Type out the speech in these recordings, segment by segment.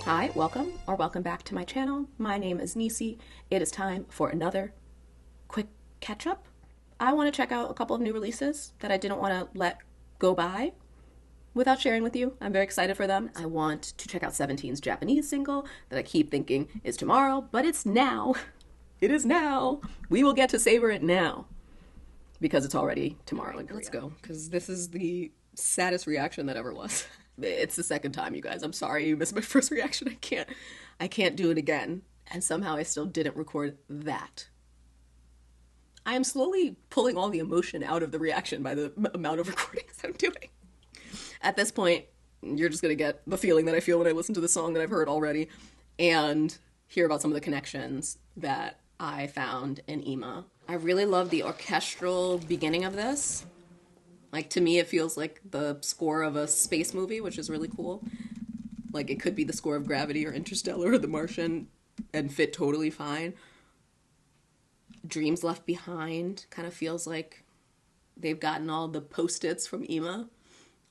Hi, welcome back to my channel. My name is Nisi. It is time for another quick catch-up. I want to check out a couple of new releases that I didn't want to let go by without sharing with you. I'm very excited for them. I want to check out 17's Japanese single that I keep thinking is tomorrow, but it's now. It is now. We will get to savor it now because it's already tomorrow in Korea. Let's go, because this is the saddest reaction that ever was. It's the second time, you guys. I'm sorry you missed my first reaction. I can't do it again. And somehow I still didn't record that. I am slowly pulling all the emotion out of the reaction by the amount of recordings I'm doing. At this point, you're just going to get the feeling that I feel when I listen to the song that I've heard already and hear about some of the connections that I found in Ima. I really love the orchestral beginning of this. Like, to me, it feels like the score of a space movie, which is really cool. Like, it could be the score of Gravity or Interstellar or The Martian and fit totally fine. Dreams Left Behind kind of feels like they've gotten all the post-its from Ima,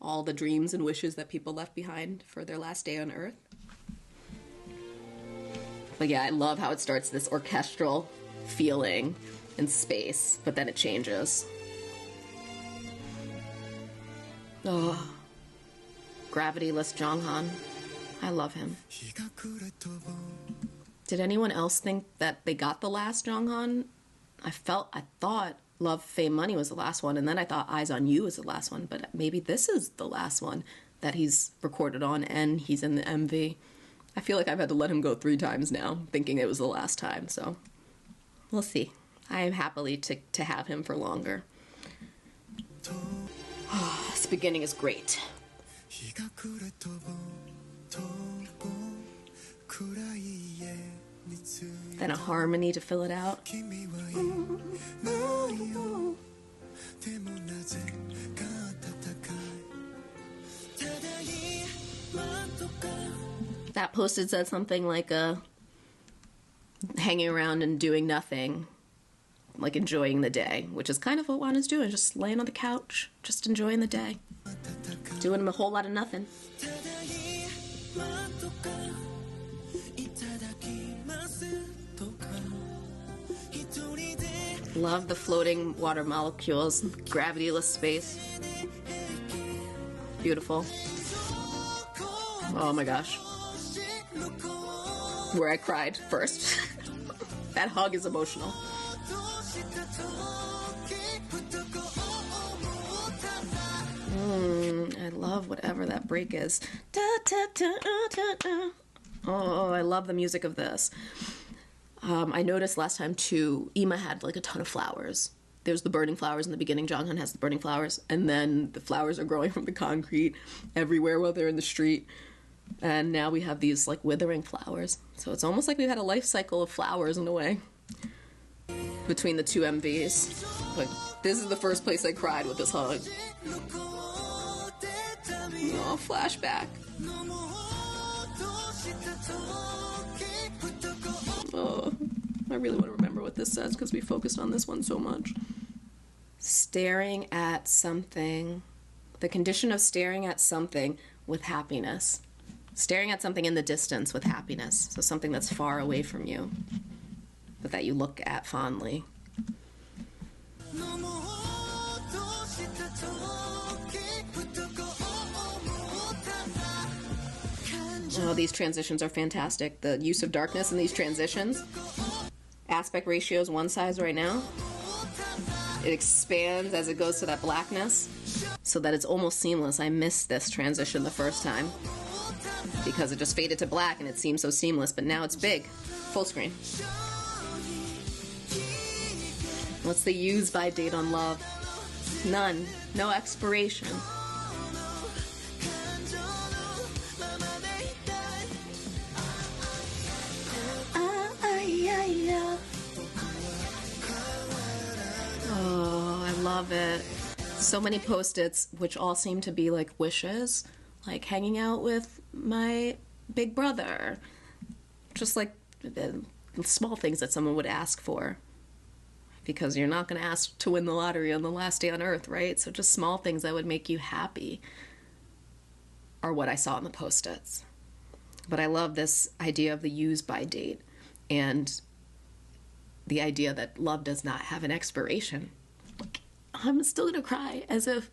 all the dreams and wishes that people left behind for their last day on Earth. But yeah, I love how it starts this orchestral feeling in space, but then it changes. Oh, Gravity-less Jonghan. I love him. Did anyone else think that they got the last Jonghan? I thought Love, Fame, Money was the last one, and then I thought Eyes on You was the last one, but maybe this is the last one that he's recorded on and he's in the MV. I feel like I've had to let him go 3 times now, thinking it was the last time, so we'll see. I am happily to have him for longer. This beginning is great. Then a harmony to fill it out. That posted said something like hanging around and doing nothing, like enjoying the day, which is kind of what Juan is doing, just laying on the couch, just enjoying the day, doing a whole lot of nothing. Love the floating water molecules, gravity-less space. Beautiful. Oh my gosh. Where I cried first. That hug is emotional. I love whatever that break is. Oh, I love the music of this. I noticed last time too, Ima had like a ton of flowers. There's the burning flowers in the beginning. Jonghan has the burning flowers, and then the flowers are growing from the concrete everywhere while they're in the street. And now we have these like withering flowers. So it's almost like we've had a life cycle of flowers in a way between the 2 MVs. Like, this is the first place I cried with this hug. Oh, flashback. Oh, I really want to remember what this says because we focused on this one so much. Staring at something. The condition of staring at something with happiness. Staring at something in the distance with happiness. So something that's far away from you, but that you look at fondly. Oh, these transitions are fantastic. The use of darkness in these transitions. Aspect ratio is 1 size right now. It expands as it goes to that blackness so that it's almost seamless. I missed this transition the first time because it just faded to black and it seemed so seamless, but now it's big. Full screen. What's the use by date on love? None. No expiration. Oh, I love it. So many post-its, which all seem to be like wishes, like hanging out with my big brother. Just like the small things that someone would ask for. Because you're not going to ask to win the lottery on the last day on Earth, right? So just small things that would make you happy are what I saw in the post-its. But I love this idea of the use by date and the idea that love does not have an expiration. I'm still gonna cry as if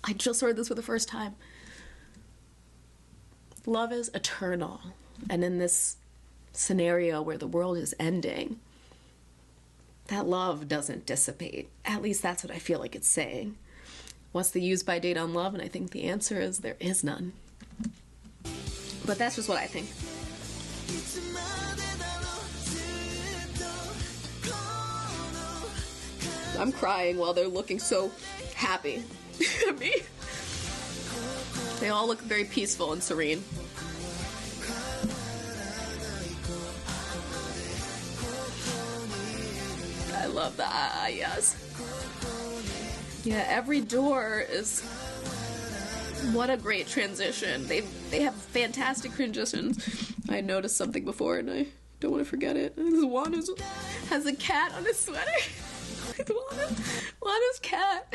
I just heard this for the first time. Love is eternal. And in this scenario where the world is ending, that love doesn't dissipate. At least that's what I feel like it's saying. What's the use by date on love? And I think the answer is there is none. But that's just what I think. I'm crying while they're looking so happy at me. They all look very peaceful and serene. I love that, yes. Yeah, every door is... What a great transition. They have fantastic transitions. I noticed something before and I don't want to forget it. Juan has a cat on his sweater. Juana's cat.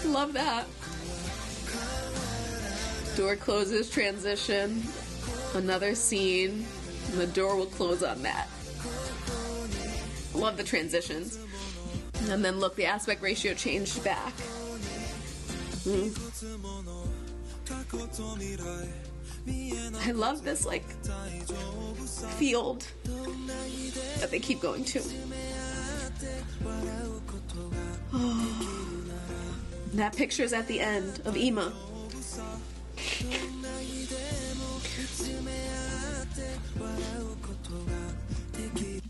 Love that. Door closes, transition, another scene, and the door will close on that. Love the transitions. And then look, the aspect ratio changed back. I love this, like, field that they keep going to. Oh. That picture's at the end of Ima.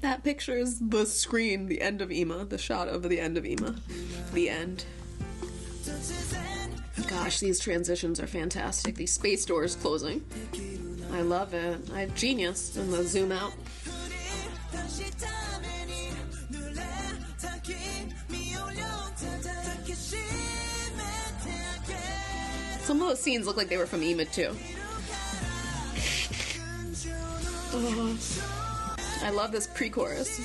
That picture is the screen, the end of Ima, the shot of the end of Ima. The end. Gosh, these transitions are fantastic. These space doors closing. I love it. Genius. And the zoom out. Some of those scenes look like they were from Ima too. Oh, I love this pre-chorus.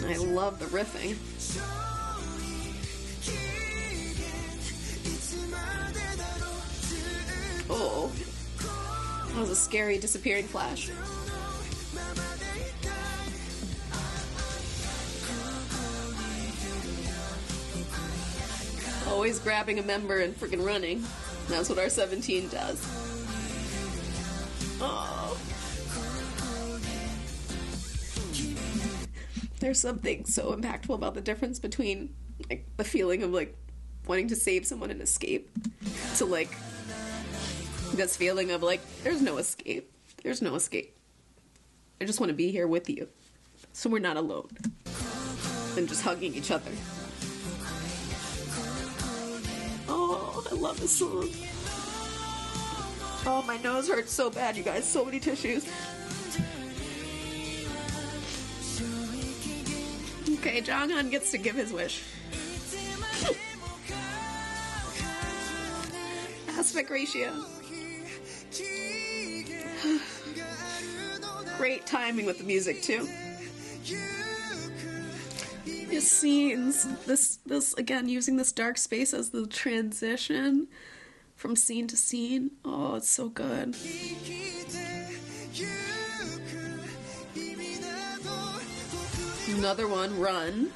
I love the riffing. Oh, that was a scary disappearing flash. Always grabbing a member and freaking running. That's what our 17 does. Oh. There's something so impactful about the difference between, like, the feeling of, like, wanting to save someone and escape to, like, this feeling of, like, there's no escape. There's no escape. I just want to be here with you so we're not alone. And just hugging each other. Oh, I love this song. Oh, my nose hurts so bad, you guys. So many tissues. Okay, Jonghyun gets to give his wish. Aspect ratio. Great timing with the music, too. These scenes, this again, using this dark space as the transition from scene to scene. Oh, it's so good. Another one, run.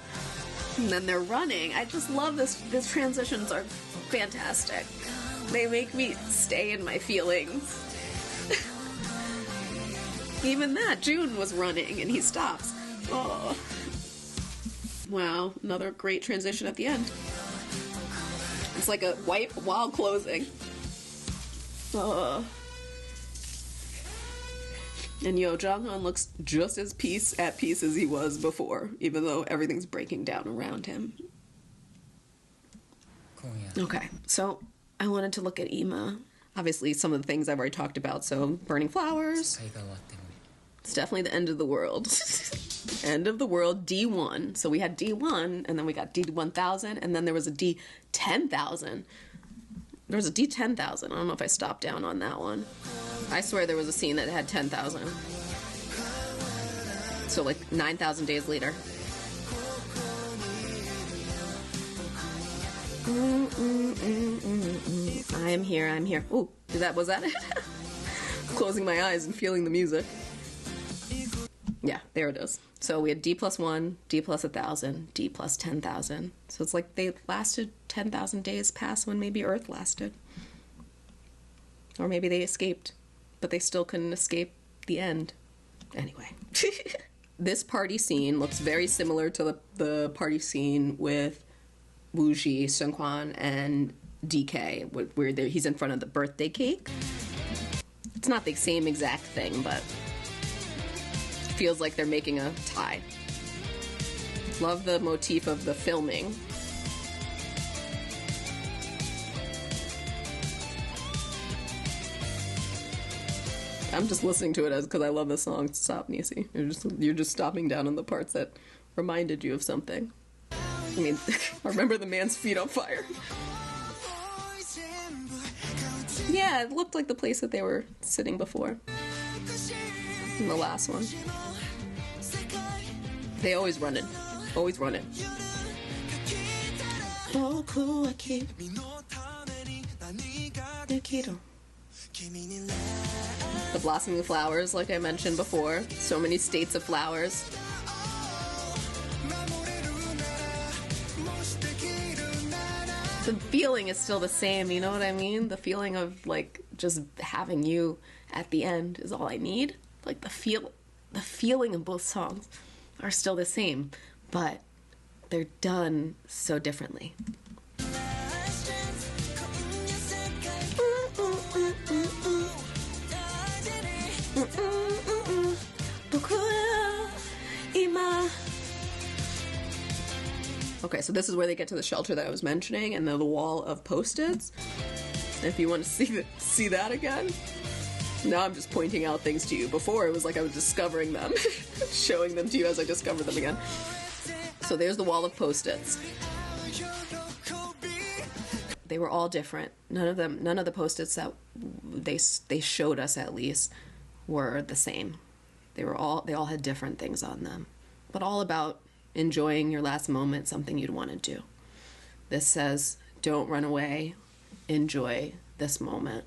And then they're running. I just love this. These transitions are fantastic. They make me stay in my feelings. Even that, June was running and he stops. Oh. Wow, another great transition at the end. It's like a wipe while closing. And yo, Jonghyun looks just as at peace as he was before, even though everything's breaking down around him. Okay, so I wanted to look at Ima. Obviously, some of the things I've already talked about, so burning flowers. It's definitely the end of the world. End of the world, D1. So we had D1, and then we got D1000, and then there was a D10,000. There was a D10,000. I don't know if I stopped down on that one. I swear there was a scene that had 10,000. So like 9,000 days later. I am here, I'm here. Ooh, was that it? Closing my eyes and feeling the music. Yeah, there it is. So we had D plus 1, D plus 1,000, D plus 10,000. So it's like they lasted 10,000 days past when maybe Earth lasted. Or maybe they escaped, but they still couldn't escape the end. Anyway. This party scene looks very similar to the party scene with Wooji, Seungkwan, and DK, where he's in front of the birthday cake. It's not the same exact thing, but feels like they're making a tie. Love the motif of the filming. I'm just listening to it because I love the song. Stop, Nisi. You're just stopping down on the parts that reminded you of something. I mean, I remember the man's feet on fire. Yeah, it looked like the place that they were sitting before. In the last one. They always run it. Always run it. The blossoming flowers, like I mentioned before. So many states of flowers. The feeling is still the same, you know what I mean? The feeling of, like, just having you at the end is all I need. Like, the feeling of both songs are still the same, but they're done so differently. Okay, so this is where they get to the shelter that I was mentioning, and the wall of post-its. If you want to see that again. Now I'm just pointing out things to you. Before, it was like I was discovering them, showing them to you as I discovered them again. So there's the wall of post-its. They were all different. None of the post-its that they showed us, at least, were the same. They all had different things on them, but all about enjoying your last moment, something you'd want to do. This says, don't run away, enjoy this moment.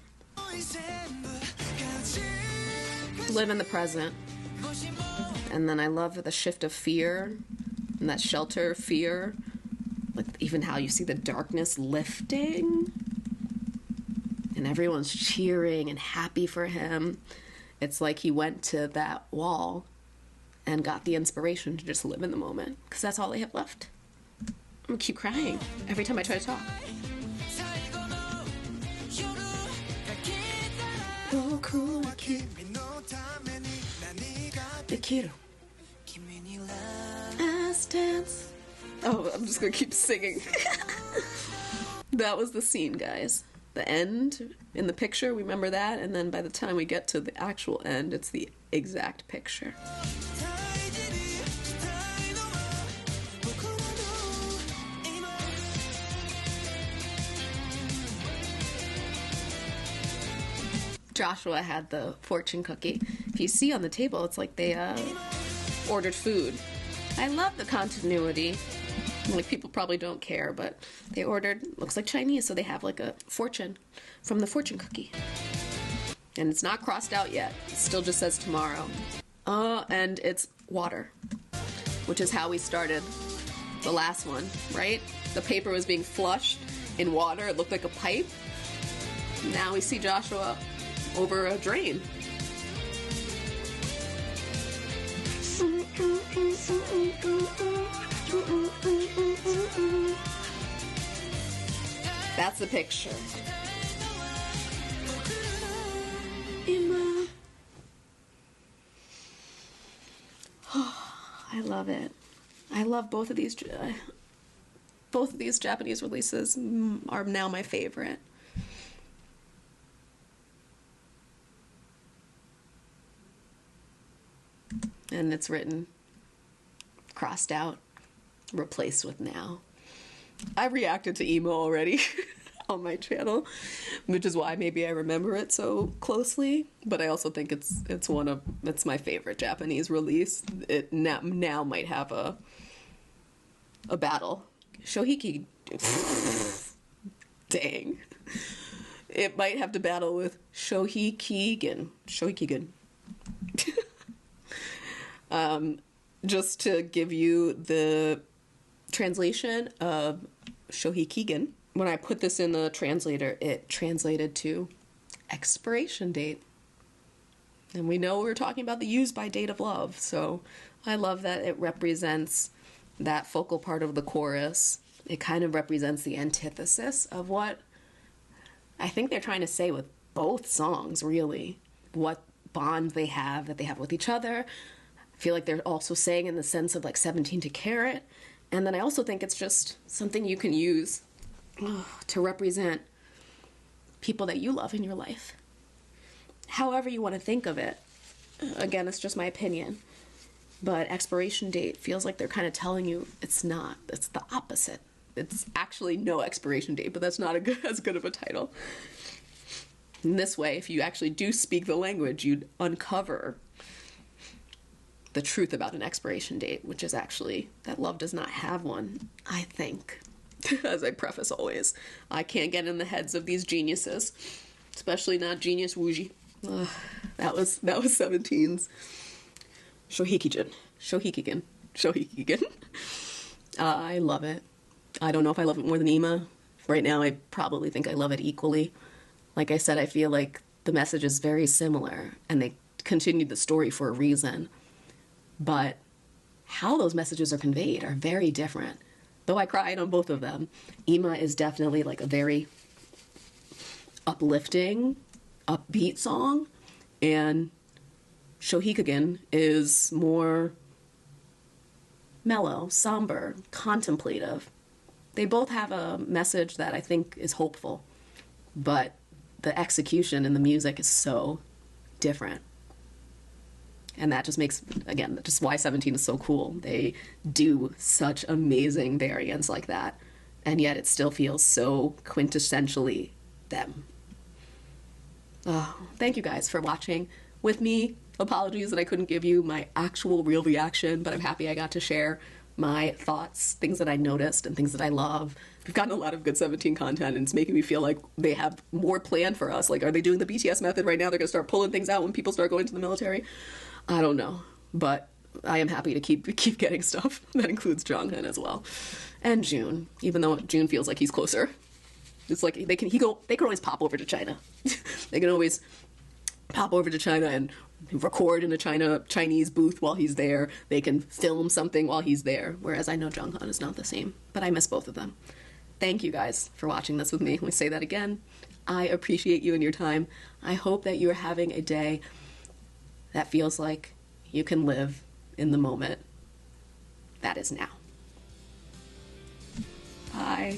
Live in the present. And then I love the shift of fear, and that shelter fear, like even how you see the darkness lifting, and everyone's cheering and happy for him. It's like he went to that wall and got the inspiration to just live in the moment, because that's all they have left. I'm gonna keep crying every time I try to talk. Oh, I'm just gonna keep singing. That was the scene, guys. The end in the picture, remember that? And then by the time we get to the actual end, it's the exact picture. Joshua had the fortune cookie. If you see on the table, it's like they ordered food. I love the continuity. Like, people probably don't care, but they ordered, looks like Chinese, so they have like a fortune from the fortune cookie. And it's not crossed out yet. It still just says tomorrow. And it's water, which is how we started the last one, right? The paper was being flushed in water. It looked like a pipe. Now we see Joshua over a drain. That's the picture. Ima. I love it. I love both of these. Both of these Japanese releases are now my favorite. And it's written, crossed out, replaced with now. I reacted to emo already on my channel, which is why maybe I remember it so closely. But I also think it's my favorite Japanese release. It now might have a battle. Shohikigen Dang. It might have to battle with Shohikigen. Shohikigen. Just to give you the translation of Shohikigen, when I put this in the translator, it translated to expiration date. And we know we're talking about the use by date of love, so I love that it represents that focal part of the chorus. It kind of represents the antithesis of what I think they're trying to say with both songs, really. What bond they have, that they have with each other. I feel like they're also saying in the sense of like 17 to carat. And then I also think it's just something you can use to represent people that you love in your life. However you want to think of it. Again, it's just my opinion. But expiration date feels like they're kind of telling you it's not. It's the opposite. It's actually no expiration date, but that's not as good of a title. In this way, if you actually do speak the language, you'd uncover the truth about an expiration date, which is actually that love does not have one, I think. As I preface always, I can't get in the heads of these geniuses, especially not Genius Wooji. That was 17's Shohikigen. I love it. I don't know if I love it more than Ima. Right now, I probably think I love it equally. Like I said, I feel like the message is very similar, and they continued the story for a reason. But how those messages are conveyed are very different. Though I cried on both of them, Ima is definitely like a very uplifting, upbeat song, and Shohikigen is more mellow, somber, contemplative. They both have a message that I think is hopeful, but the execution and the music is so different. And that just makes, again, just why 17 is so cool. They do such amazing variants like that, and yet it still feels so quintessentially them. Oh, thank you guys for watching with me. Apologies that I couldn't give you my actual real reaction, but I'm happy I got to share my thoughts, things that I noticed, and things that I love. We've gotten a lot of good 17 content, and it's making me feel like they have more planned for us. Like, are they doing the BTS method right now? They're going to start pulling things out when people start going to the military? I don't know, but I am happy to keep getting stuff. That includes Jonghyun as well. And June, even though June feels like he's closer. It's like they can always pop over to China. They can always pop over to China and record in a Chinese booth while he's there. They can film something while he's there. Whereas I know Jonghyun is not the same, but I miss both of them. Thank you guys for watching this with me. Let me say that again. I appreciate you and your time. I hope that you're having a day that feels like you can live in the moment that is now. Bye.